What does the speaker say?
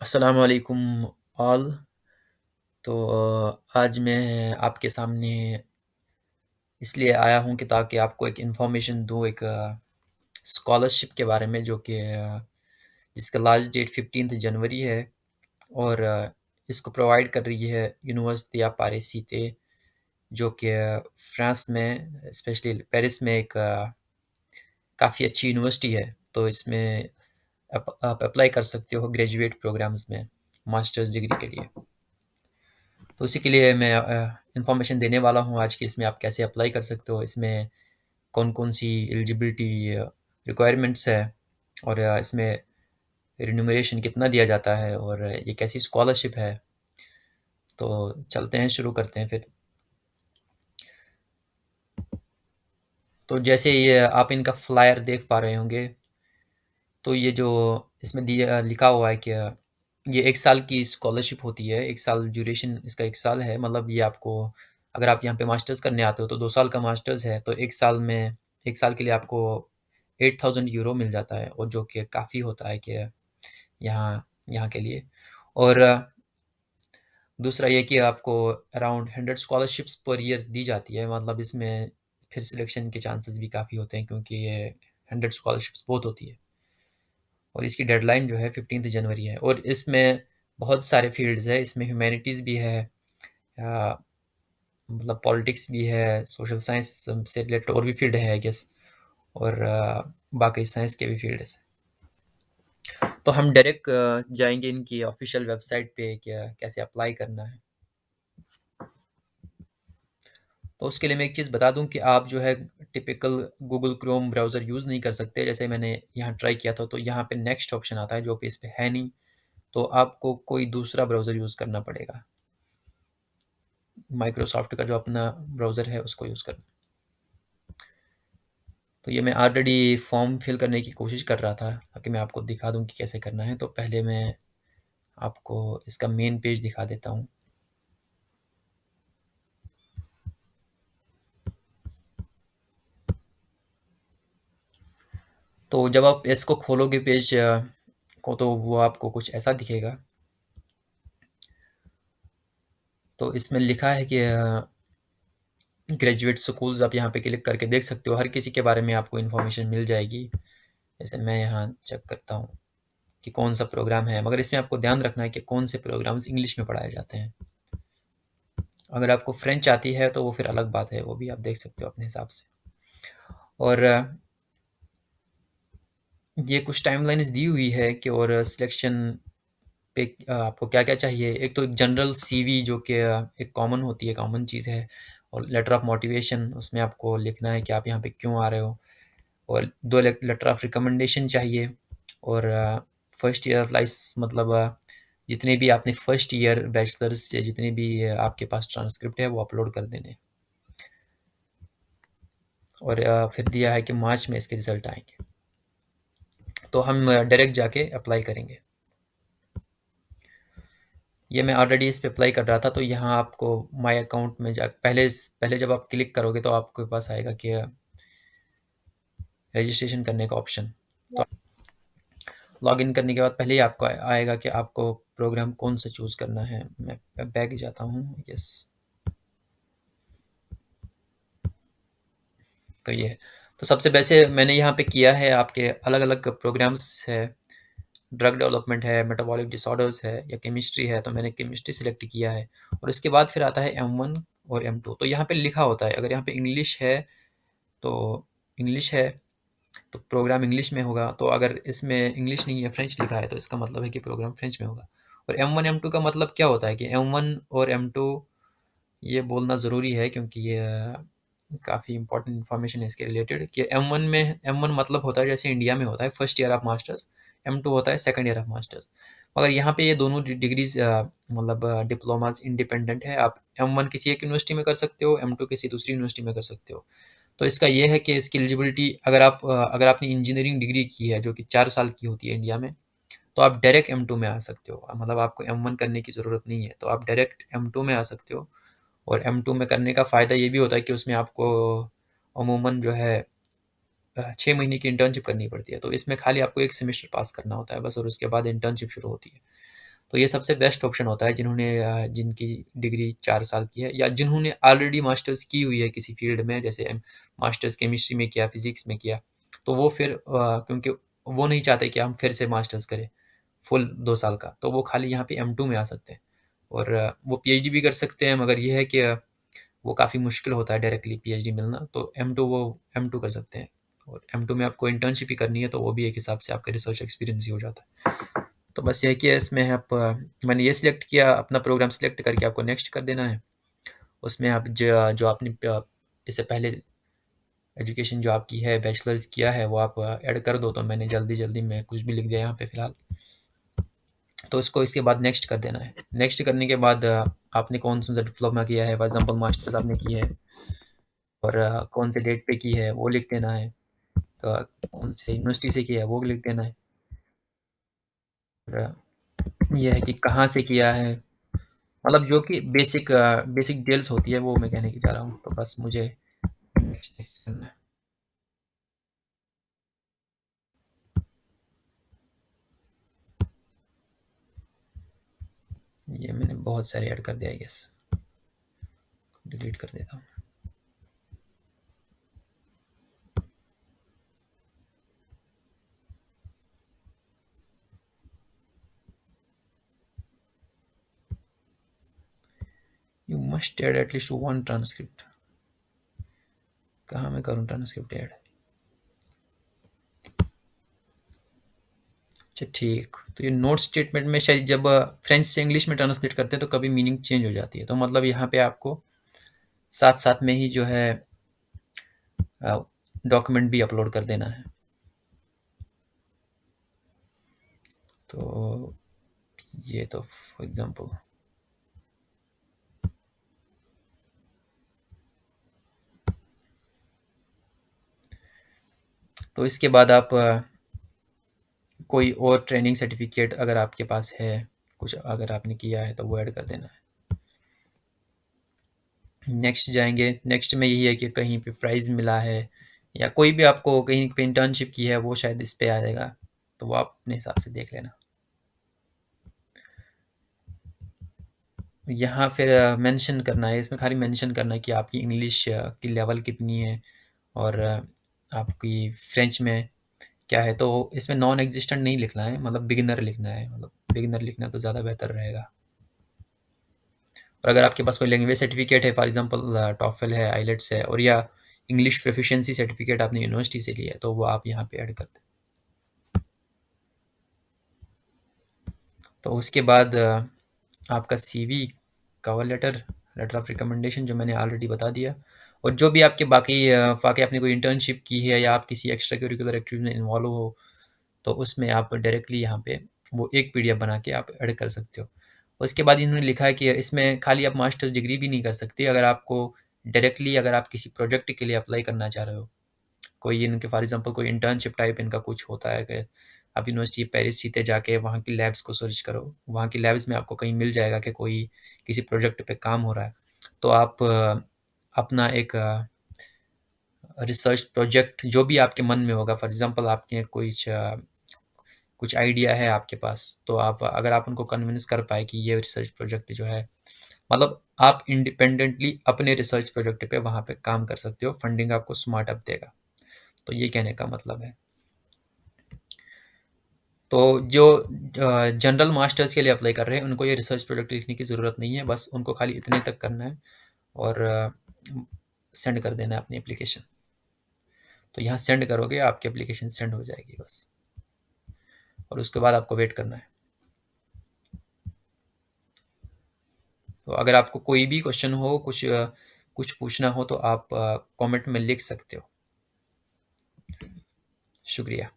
अस्सलाम वालेकुम ऑल। तो आज मैं आपके सामने इसलिए आया हूँ कि ताकि आपको एक इन्फॉर्मेशन दूँ एक स्कॉलरशिप के बारे में जो कि जिसका लास्ट डेट 15 जनवरी है और इसको प्रोवाइड कर रही है यूनिवर्सिटी ऑफ पारिस सीते जो कि फ्रांस में स्पेशली पेरिस में एक काफ़ी अच्छी यूनिवर्सिटी है। तो इसमें आप अप्लाई कर सकते हो ग्रेजुएट प्रोग्राम्स में मास्टर्स डिग्री के लिए। तो उसी के लिए मैं इन्फॉर्मेशन देने वाला हूँ आज कि इसमें आप कैसे अप्लाई कर सकते हो, इसमें कौन-कौन सी एलिजिबिलिटी रिक्वायरमेंट्स है और इसमें रिम्यूनरेशन कितना दिया जाता है और ये कैसी स्कॉलरशिप है। तो चलते हैं, शुरू करते हैं फिर। तो जैसे ये आप इनका फ्लायर देख पा रहे होंगे, तो ये जो इसमें दिया लिखा हुआ है कि ये 1 साल की स्कॉलरशिप होती है, 1 साल ड्यूरेशन इसका 1 साल है। मतलब ये आपको अगर आप यहाँ पे मास्टर्स करने आते हो तो 2 साल का मास्टर्स है, तो 1 साल में 1 साल के लिए आपको 8000 यूरो मिल जाता है और जो कि काफ़ी होता है कि यहाँ यहाँ के लिए। और दूसरा ये कि आपको अराउंड 100 स्कॉलरशिप्स पर ईयर दी जाती है। मतलब इसमें फिर सिलेक्शन के चांसेस भी काफ़ी होते हैं क्योंकि ये 100 स्कॉलरशिप्स बहुत होती है। और इसकी डेडलाइन जो है 15 जनवरी है और इसमें बहुत सारे फील्ड्स है। इसमें ह्यूमैनिटीज़ भी है, अ, मतलब पॉलिटिक्स भी है, सोशल साइंस से रिलेटेड और भी फील्ड है आई गेस, और बाकी साइंस के भी फील्ड्स। तो हम डायरेक्ट जाएंगे इनकी ऑफिशियल वेबसाइट पे क्या कैसे अप्लाई करना है। तो उसके लिए मैं एक चीज़ बता दूं कि आप जो है typical Google Chrome browser use नहीं कर सकते। जैसे मैंने यहाँ ट्राई किया था तो यहाँ पे नेक्स्ट ऑप्शन आता है जो कि इस पे है नहीं, तो आपको कोई दूसरा ब्राउज़र यूज़ करना पड़ेगा। माइक्रोसॉफ्ट का जो अपना ब्राउज़र है उसको यूज़ करना। तो ये मैं ऑलरेडी फॉर्म फिल करने की कोशिश कर रहा था ताकि मैं आपको दिखा दूं कि कैसे करना है। तो पहले मैं आपको इसका मेन पेज दिखा देता हूँ। तो जब आप इसको खोलोगे पेज को तो वो आपको कुछ ऐसा दिखेगा। तो इसमें लिखा है कि ग्रेजुएट स्कूल्स, आप यहाँ पे क्लिक करके देख सकते हो। हर किसी के बारे में आपको इन्फॉर्मेशन मिल जाएगी। जैसे मैं यहाँ चेक करता हूँ कि कौन सा प्रोग्राम है, मगर इसमें आपको ध्यान रखना है कि कौन से प्रोग्राम्स इंग्लिश में पढ़ाए जाते हैं। अगर आपको फ्रेंच आती है तो वो फिर अलग बात है, वो भी आप देख सकते हो अपने हिसाब से। और ये कुछ टाइमलाइंस दी हुई है कि और सिलेक्शन पे आपको क्या-क्या चाहिए। एक तो एक जनरल सीवी जो कि एक कॉमन होती है, कॉमन चीज़ है, और लेटर ऑफ मोटिवेशन, उसमें आपको लिखना है कि आप यहाँ पे क्यों आ रहे हो। और 2 लेटर ऑफ रिकमेंडेशन चाहिए और फर्स्ट ईयर लाइस मतलब जितने भी आपने फर्स्ट ईयर बैचलर्स से जितने भी आपके पास ट्रांसक्रिप्ट है वो अपलोड कर देने। और फिर दिया है कि मार्च में इसके रिजल्ट आएंगे। तो हम डायरेक्ट जाके अप्लाई करेंगे। ये मैं ऑलरेडी इस पे अप्लाई कर रहा था, तो यहाँ आपको माय अकाउंट में जा पहले पहले जब आप क्लिक करोगे तो आपके पास आएगा कि रजिस्ट्रेशन करने का ऑप्शन। तो लॉगिन करने के बाद पहले ही आपको आएगा कि आपको प्रोग्राम कौन सा चूज़ करना है। मैं बैक जाता हूँ, यस। तो ये है। तो सबसे वैसे मैंने यहाँ पे किया है, आपके अलग-अलग प्रोग्राम्स है, ड्रग डेवलपमेंट है, मेटाबॉलिक डिसऑर्डर्स है या केमिस्ट्री है, तो मैंने केमिस्ट्री सिलेक्ट किया है। और इसके बाद फिर आता है M1 और M2। तो यहाँ पे लिखा होता है, अगर यहाँ पे इंग्लिश है तो इंग्लिश है तो प्रोग्राम इंग्लिश में होगा। तो अगर इसमें इंग्लिश नहीं है, फ्रेंच लिखा है, तो इसका मतलब है कि प्रोग्राम फ्रेंच में होगा। और M1 M2 का मतलब क्या होता है कि M1 और M2 ये बोलना ज़रूरी है क्योंकि ये काफ़ी इंपॉर्टेंट इन्फॉर्मेशन है इसके रिलेटेड कि M1 मतलब होता है जैसे इंडिया में होता है first year of masters, M2 होता है सेकंड ईयर ऑफ मास्टर्स। मगर यहाँ पे ये दोनों डिग्रीज मतलब डिप्लोमाज इंडिपेंडेंट है। आप M1 किसी एक यूनिवर्सिटी में कर सकते हो, M2 किसी दूसरी यूनिवर्सिटी में कर सकते हो। तो इसका ये है कि इसकी एलिजिबिलिटी, अगर आपने इंजीनियरिंग डिग्री की है जो कि 4 साल की होती है इंडिया में, तो आप डायरेक्ट M2 में आ सकते हो। मतलब आपको M1 करने की ज़रूरत नहीं है, तो आप डायरेक्ट M2 में आ सकते हो। और M2 में करने का फ़ायदा ये भी होता है कि उसमें आपको अमूमन जो है 6 महीने की इंटर्नशिप करनी पड़ती है। तो इसमें खाली आपको 1 सेमेस्टर पास करना होता है बस, और उसके बाद इंटर्नशिप शुरू होती है। तो ये सबसे बेस्ट ऑप्शन होता है जिन्होंने जिनकी डिग्री 4 साल की है या जिन्होंने ऑलरेडी मास्टर्स की हुई है किसी फील्ड में, जैसे मास्टर्स केमिस्ट्री में किया, फिजिक्स में किया, तो वो फिर क्योंकि वो नहीं चाहते कि हम फिर से मास्टर्स करें फुल 2 साल का, तो वो खाली यहाँ पे M2 में आ सकते हैं और वो पीएचडी भी कर सकते हैं, मगर ये है कि वो काफ़ी मुश्किल होता है डायरेक्टली पीएचडी मिलना, तो M2 कर सकते हैं और M2 में आपको इंटर्नशिप ही करनी है, तो वो भी एक हिसाब से आपका रिसर्च एक्सपीरियंस ही हो जाता है। तो बस यही किया इसमें आप मैंने ये सिलेक्ट किया, अपना प्रोग्राम सिलेक्ट करके आपको नेक्स्ट कर देना है। उसमें आप जो आपने इससे पहले एजुकेशन जो आपकी है बैचलर्स किया है वो आप ऐड कर दो, तो मैंने जल्दी में कुछ भी लिख दिया यहाँ पे फ़िलहाल। तो इसको इसके बाद नेक्स्ट कर देना है। नेक्स्ट करने के बाद आपने कौन सा डिप्लोमा किया है, फॉर एग्जांपल मास्टर्स आपने की है और कौन से डेट पे की है वो लिख देना है, तो कौन से यूनिवर्सिटी से किया है वो लिख देना है और ये है कि कहाँ से किया है, मतलब जो कि बेसिक डिटेल्स होती है वो मैं कहने की चाह रहा हूँ। तो बस मुझे नेक्स्ट करना है। ये मैंने बहुत सारे ऐड कर दिया आई गेस, डिलीट कर देता हूँ। You must add at least one transcript. कहाँ मैं करूँ ट्रांसक्रिप्ट ऐड? अच्छा ठीक, तो ये नोट स्टेटमेंट में शायद जब फ्रेंच से इंग्लिश में ट्रांसलेट करते हैं तो कभी मीनिंग चेंज हो जाती है, तो मतलब यहाँ पे आपको साथ साथ में ही जो है डॉक्यूमेंट भी अपलोड कर देना है। तो ये तो फॉर एग्जांपल तो इसके बाद आप कोई और ट्रेनिंग सर्टिफिकेट अगर आपके पास है, कुछ अगर आपने किया है तो वो ऐड कर देना है। नेक्स्ट जाएंगे, नेक्स्ट में यही है कि कहीं पे प्राइज़ मिला है या कोई भी आपको कहीं पे इंटर्नशिप की है वो शायद इस पे आ जाएगा, तो वो आप अपने हिसाब से देख लेना। यहाँ फिर मेंशन करना है, इसमें खाली मेंशन करना है कि आपकी इंग्लिश की लेवल कितनी है और आपकी फ्रेंच में क्या है, तो इसमें नॉन एग्जिस्टेंट नहीं लिखना है, मतलब बिगिनर लिखना है, मतलब बिगिनर लिखना तो ज़्यादा बेहतर रहेगा। और अगर आपके पास कोई लैंग्वेज सर्टिफिकेट है, फॉर एग्जांपल टॉफल है, आइलेट्स है और या इंग्लिश प्रोफिशिएंसी सर्टिफिकेट आपने यूनिवर्सिटी से लिया है, तो वो आप यहाँ पे ऐड कर दें। तो उसके बाद आपका CV, cover letter, letter of recommendation जो मैंने ऑलरेडी बता दिया, और जो भी आपके बाकी आपने कोई इंटर्नशिप की है या आप किसी एक्स्ट्रा करिकुलर एक्टिविटी में इन्वॉल्व हो, तो उसमें आप डायरेक्टली यहाँ पे वो एक पीडीएफ बना के आप ऐड कर सकते हो। उसके बाद इन्होंने लिखा है कि इसमें खाली आप मास्टर्स डिग्री भी नहीं कर सकते, अगर आपको डायरेक्टली अगर आप किसी प्रोजेक्ट के लिए अप्लाई करना चाह रहे हो, कोई इनके फॉर एग्जांपल कोई इंटर्नशिप टाइप इनका कुछ होता है कि आप यूनिवर्सिटी पेरिस सीधे जाके वहाँ की लैब्स को सर्च करो, वहाँ की लैब्स में आपको कहीं मिल जाएगा कि कोई किसी प्रोजेक्ट पे काम हो रहा है, तो आप अपना एक रिसर्च प्रोजेक्ट जो भी आपके मन में होगा, फॉर एग्जांपल आपके कुछ आइडिया है आपके पास, तो आप अगर आप उनको कन्विंस कर पाए कि ये रिसर्च प्रोजेक्ट जो है, मतलब आप इंडिपेंडेंटली अपने रिसर्च प्रोजेक्ट पे वहाँ पे काम कर सकते हो, फंडिंग आपको स्मार्टअप देगा। तो ये कहने का मतलब है। तो जो जनरल मास्टर्स के लिए अप्लाई कर रहे हैं उनको ये रिसर्च प्रोजेक्ट लिखने की ज़रूरत नहीं है, बस उनको खाली इतने तक करना है और सेंड कर देना है अपनी एप्लीकेशन। तो यहाँ सेंड करोगे आपकी एप्लीकेशन सेंड हो जाएगी बस, और उसके बाद आपको वेट करना है। तो अगर आपको कोई भी क्वेश्चन हो, कुछ पूछना हो तो आप कमेंट में लिख सकते हो। शुक्रिया।